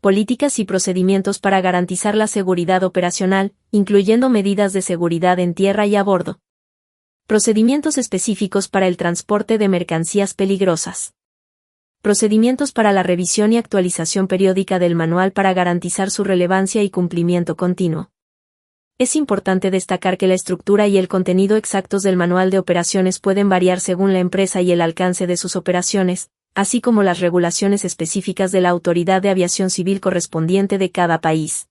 políticas y procedimientos para garantizar la seguridad operacional, incluyendo medidas de seguridad en tierra y a bordo. Procedimientos específicos para el transporte de mercancías peligrosas. Procedimientos para la revisión y actualización periódica del manual para garantizar su relevancia y cumplimiento continuo. Es importante destacar que la estructura y el contenido exactos del manual de operaciones pueden variar según la empresa y el alcance de sus operaciones, así como las regulaciones específicas de la Autoridad de Aviación Civil correspondiente de cada país.